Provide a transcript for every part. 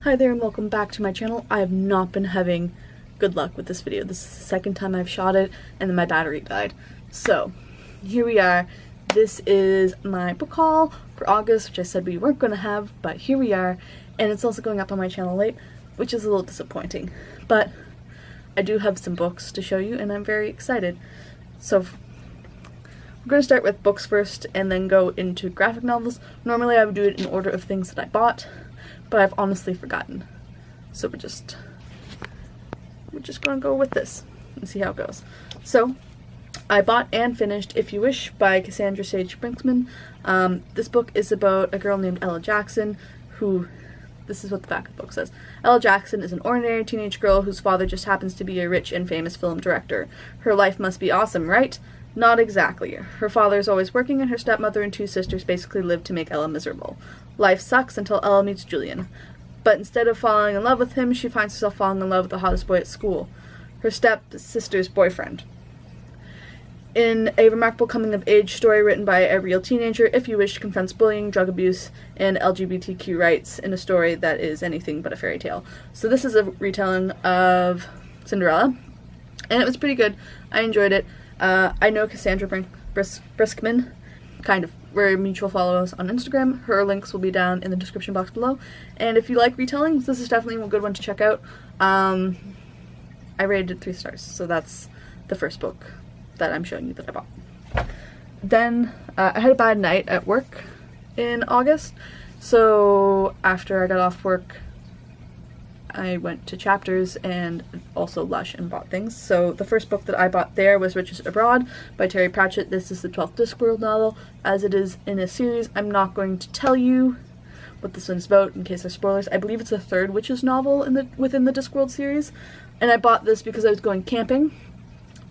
Hi there and welcome back to my channel. I have not been having good luck with this video. This is the second time I've shot it and then my battery died. So here we are. This is my book haul for August, which I said we weren't going to have, but here we are. And it's also going up on my channel late, which is a little disappointing. But I do have some books to show you and I'm very excited. So we're going to start with books first and then go into graphic novels. Normally I would do it in order of things that I bought, but I've honestly forgotten. So we're just gonna go with this and see how it goes. So I bought and finished If You Wish by Cassandra Sage Brinkman. This book is about a girl named Ella Jackson who, this is what the back of the book says. Ella Jackson is an ordinary teenage girl whose father just happens to be a rich and famous film director. Her life must be awesome, right? Not exactly. Her father is always working and her stepmother and two sisters basically live to make Ella miserable. Life sucks until Ella meets Julian. But instead of falling in love with him, she finds herself falling in love with the hottest boy at school, her stepsister's boyfriend. In a remarkable coming-of-age story written by a real teenager, If You Wish confronts bullying, drug abuse, and LGBTQ rights in a story that is anything but a fairy tale. So this is a retelling of Cinderella, and it was pretty good. I enjoyed it. I know Cassandra Briskman, kind of. We're mutual followers on Instagram. Her links will be down in the description box below. And if you like retellings, this is definitely a good one to check out. I rated it 3 stars, so that's the first book that I'm showing you that I bought. Then I had a bad night at work in August, so after I got off work I went to Chapters and also Lush and bought things. So the first book that I bought there was Riches Abroad by Terry Pratchett. This is the 12th Discworld novel. As it is in a series, I'm not going to tell you what this one's about in case there's spoilers. I believe it's the 3rd Witches novel within the Discworld series. And I bought this because I was going camping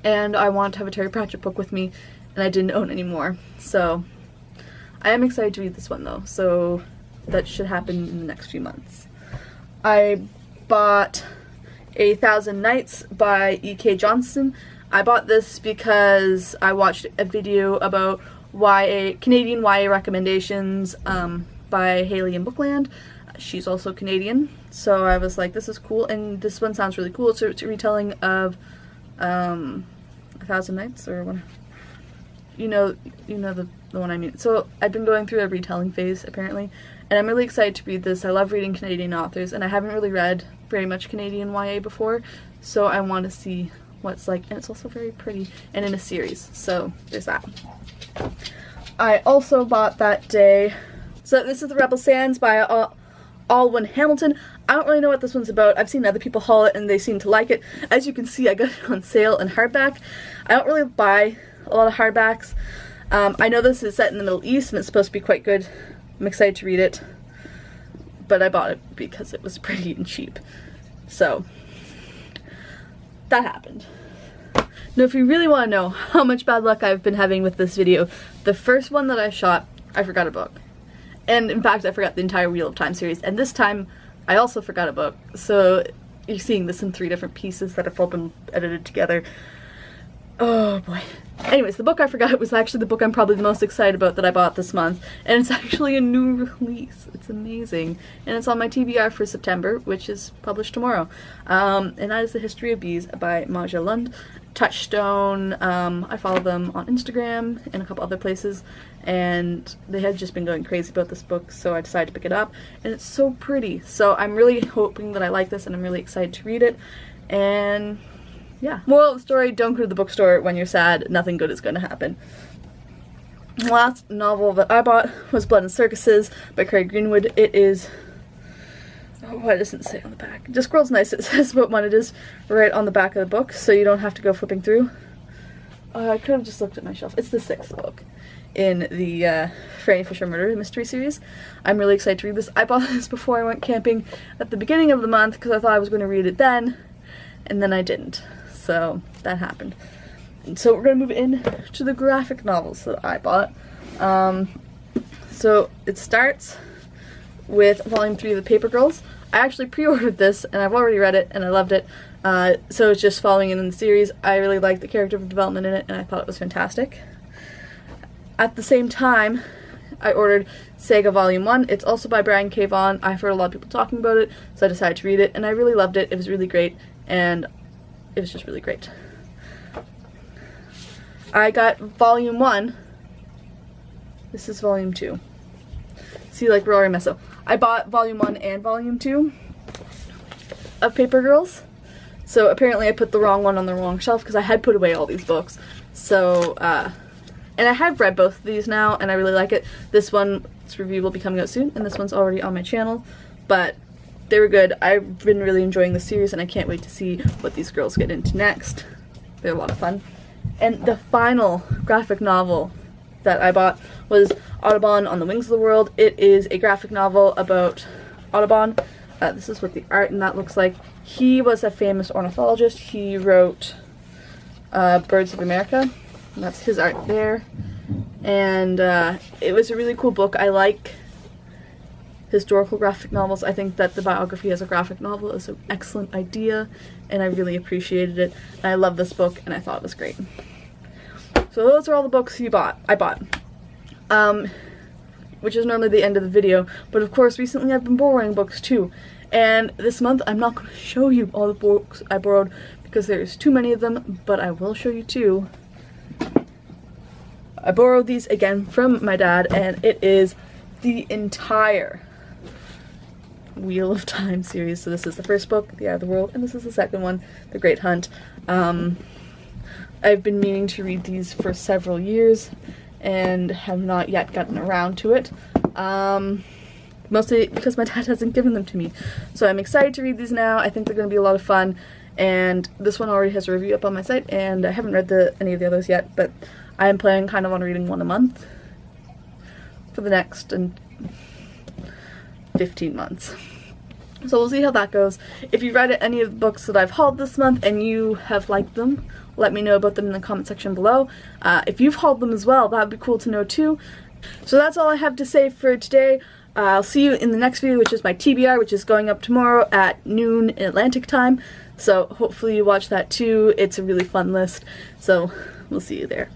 and I wanted to have a Terry Pratchett book with me and I didn't own any more. So I am excited to read this one though, so that should happen in the next few months. I bought A Thousand Nights by E.K. Johnston. I bought this because I watched a video about Canadian YA recommendations by Haley in Bookland. She's also Canadian, so I was like, this is cool, and this one sounds really cool. It's a retelling of A Thousand Nights, or one. You know the one I mean. So I've been going through a retelling phase apparently, and I'm really excited to read this. I love reading Canadian authors, and I haven't really read very much Canadian YA before, so I want to see what it's like, and it's also very pretty and in a series, so there's that. I also bought that day, so this is The Rebel Sands by Alwyn Hamilton. I don't really know what this one's about. I've seen other people haul it and they seem to like it. As you can see, I got it on sale in hardback. I don't really buy a lot of hardbacks. I know this is set in the Middle East and it's supposed to be quite good. I'm excited to read it, but I bought it because it was pretty and cheap. So that happened. Now if you really want to know how much bad luck I've been having with this video, the first one that I shot, I forgot a book. And in fact, I forgot the entire Wheel of Time series, and this time I also forgot a book. So you're seeing this in 3 different pieces that have all been edited together. Oh boy. Anyways, the book I forgot was actually the book I'm probably the most excited about that I bought this month, and it's actually a new release. It's amazing, and it's on my TBR for September, which is published tomorrow. And that is The History of Bees by Maja Lund. Touchstone, I follow them on Instagram and a couple other places, and they had just been going crazy about this book, so I decided to pick it up, and it's so pretty. So I'm really hoping that I like this, and I'm really excited to read it, and yeah. Moral of the story, don't go to the bookstore when you're sad. Nothing good is going to happen. The last novel that I bought was Blood and Circuses by Craig Greenwood. It is... oh, why doesn't it say on the back? Discworld's nice. It says what one it is right on the back of the book, so you don't have to go flipping through. I could have just looked at my shelf. It's the 6th book in the Franny Fisher Murder Mystery series. I'm really excited to read this. I bought this before I went camping at the beginning of the month because I thought I was going to read it then, and then I didn't. So that happened. And so we're going to move in to the graphic novels that I bought. So it starts with Volume 3 of The Paper Girls. I actually pre-ordered this and I've already read it and I loved it. So it's just following in the series. I really liked the character development in it and I thought it was fantastic. At the same time, I ordered Saga Volume 1. It's also by Brian K. Vaughan. I've heard a lot of people talking about it, so I decided to read it, and I really loved it. It was really great, and it was just really great. I got Volume 1. This is Volume 2. See, like, we're already messed up. I bought Volume 1 and Volume 2 of Paper Girls. So apparently I put the wrong one on the wrong shelf because I had put away all these books. So, and I have read both of these now, and I really like it. This one's review will be coming out soon, and this one's already on my channel. But they were good. I've been really enjoying the series, and I can't wait to see what these girls get into next. They're a lot of fun. And the final graphic novel that I bought was Audubon on the Wings of the World. It is a graphic novel about Audubon. This is what the art in that looks like. He was a famous ornithologist. He wrote Birds of America, and that's his art there. And it was a really cool book. I like historical graphic novels. I think that the biography as a graphic novel is an excellent idea, and I really appreciated it. And I love this book, and I thought it was great. So those are all the books I bought. Which is normally the end of the video, but of course recently I've been borrowing books too. And this month I'm not going to show you all the books I borrowed because there's too many of them, but I will show you two. I borrowed these again from my dad, and it is the entire Wheel of Time series. So this is the first book, The Eye of the World, and this is the second one, The Great Hunt. I've been meaning to read these for several years and have not yet gotten around to it. Mostly because my dad hasn't given them to me. So I'm excited to read these now. I think they're going to be a lot of fun. And this one already has a review up on my site, and I haven't read any of the others yet, but I am planning kind of on reading one a month for the next 15 months. So we'll see how that goes. If you've read any of the books that I've hauled this month and you have liked them, let me know about them in the comment section below. If you've hauled them as well, that would be cool to know too. So that's all I have to say for today. I'll see you in the next video, which is my TBR, which is going up tomorrow at noon Atlantic time. So hopefully you watch that too. It's a really fun list. So we'll see you there.